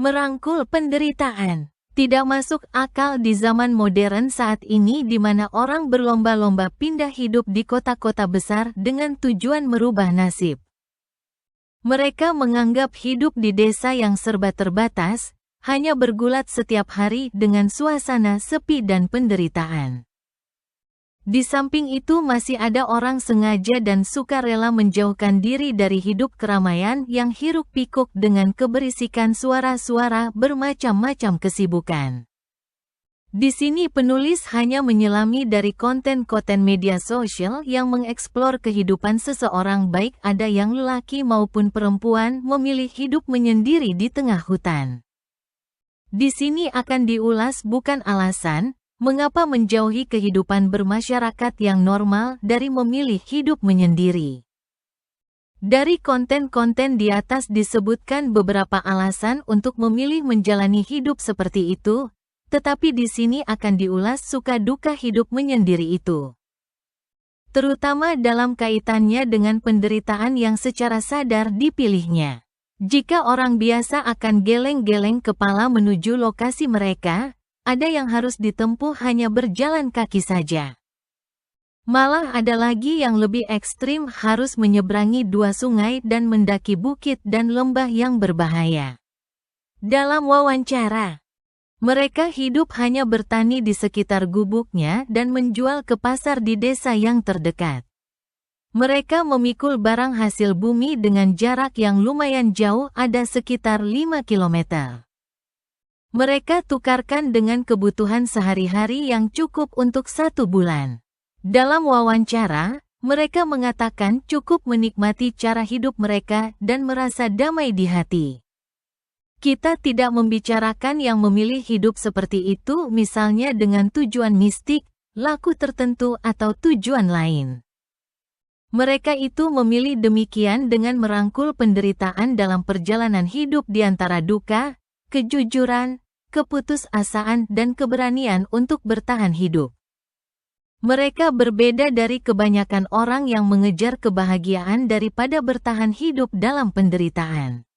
Merangkul penderitaan. Tidak masuk akal di zaman modern saat ini di mana orang berlomba-lomba pindah hidup di kota-kota besar dengan tujuan merubah nasib. Mereka menganggap hidup di desa yang serba terbatas, hanya bergulat setiap hari dengan suasana sepi dan penderitaan. Di samping itu masih ada orang sengaja dan sukarela menjauhkan diri dari hidup keramaian yang hiruk-pikuk dengan keberisikan suara-suara bermacam-macam kesibukan. Di sini penulis hanya menyelami dari konten-konten media sosial yang mengeksplor kehidupan seseorang, baik ada yang lelaki maupun perempuan memilih hidup menyendiri di tengah hutan. Di sini akan diulas bukan alasan mengapa menjauhi kehidupan bermasyarakat yang normal dari memilih hidup menyendiri. Dari konten-konten di atas disebutkan beberapa alasan untuk memilih menjalani hidup seperti itu, tetapi di sini akan diulas suka duka hidup menyendiri itu. Terutama dalam kaitannya dengan penderitaan yang secara sadar dipilihnya. Jika orang biasa akan geleng-geleng kepala menuju lokasi mereka, ada yang harus ditempuh hanya berjalan kaki saja. Malah ada lagi yang lebih ekstrim, harus menyeberangi 2 sungai dan mendaki bukit dan lembah yang berbahaya. Dalam wawancara, mereka hidup hanya bertani di sekitar gubuknya dan menjual ke pasar di desa yang terdekat. Mereka memikul barang hasil bumi dengan jarak yang lumayan jauh, ada sekitar 5 kilometer. Mereka tukarkan dengan kebutuhan sehari-hari yang cukup untuk 1 bulan. Dalam wawancara, mereka mengatakan cukup menikmati cara hidup mereka dan merasa damai di hati. Kita tidak membicarakan yang memilih hidup seperti itu misalnya dengan tujuan mistik, laku tertentu atau tujuan lain. Mereka itu memilih demikian dengan merangkul penderitaan dalam perjalanan hidup di antara duka, kejujuran, keputusasaan dan keberanian untuk bertahan hidup. Mereka berbeda dari kebanyakan orang yang mengejar kebahagiaan daripada bertahan hidup dalam penderitaan.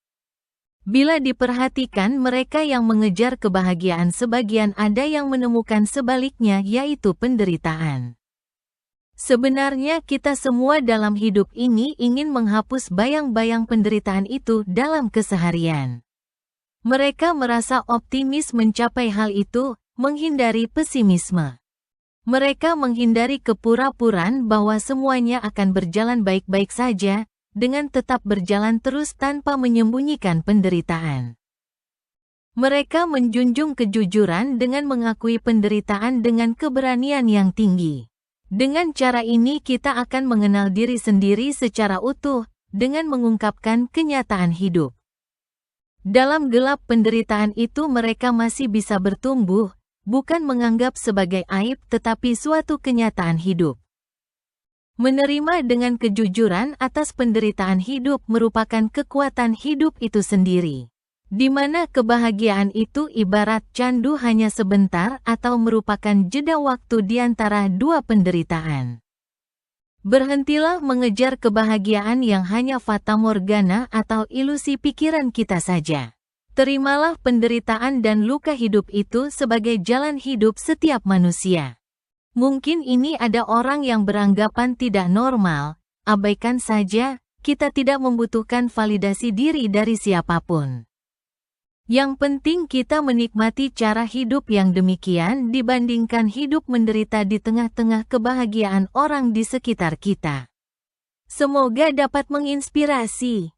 Bila diperhatikan, mereka yang mengejar kebahagiaan sebagian ada yang menemukan sebaliknya, yaitu penderitaan. Sebenarnya kita semua dalam hidup ini ingin menghapus bayang-bayang penderitaan itu dalam keseharian. Mereka merasa optimis mencapai hal itu, menghindari pesimisme. Mereka menghindari kepura-puraan bahwa semuanya akan berjalan baik-baik saja, dengan tetap berjalan terus tanpa menyembunyikan penderitaan. Mereka menjunjung kejujuran dengan mengakui penderitaan dengan keberanian yang tinggi. Dengan cara ini kita akan mengenal diri sendiri secara utuh, dengan mengungkapkan kenyataan hidup. Dalam gelap penderitaan itu mereka masih bisa bertumbuh, bukan menganggap sebagai aib tetapi suatu kenyataan hidup. Menerima dengan kejujuran atas penderitaan hidup merupakan kekuatan hidup itu sendiri. Di mana kebahagiaan itu ibarat candu hanya sebentar atau merupakan jeda waktu di antara 2 penderitaan. Berhentilah mengejar kebahagiaan yang hanya fatamorgana atau ilusi pikiran kita saja. Terimalah penderitaan dan luka hidup itu sebagai jalan hidup setiap manusia. Mungkin ini ada orang yang beranggapan tidak normal, abaikan saja, kita tidak membutuhkan validasi diri dari siapapun. Yang penting kita menikmati cara hidup yang demikian dibandingkan hidup menderita di tengah-tengah kebahagiaan orang di sekitar kita. Semoga dapat menginspirasi.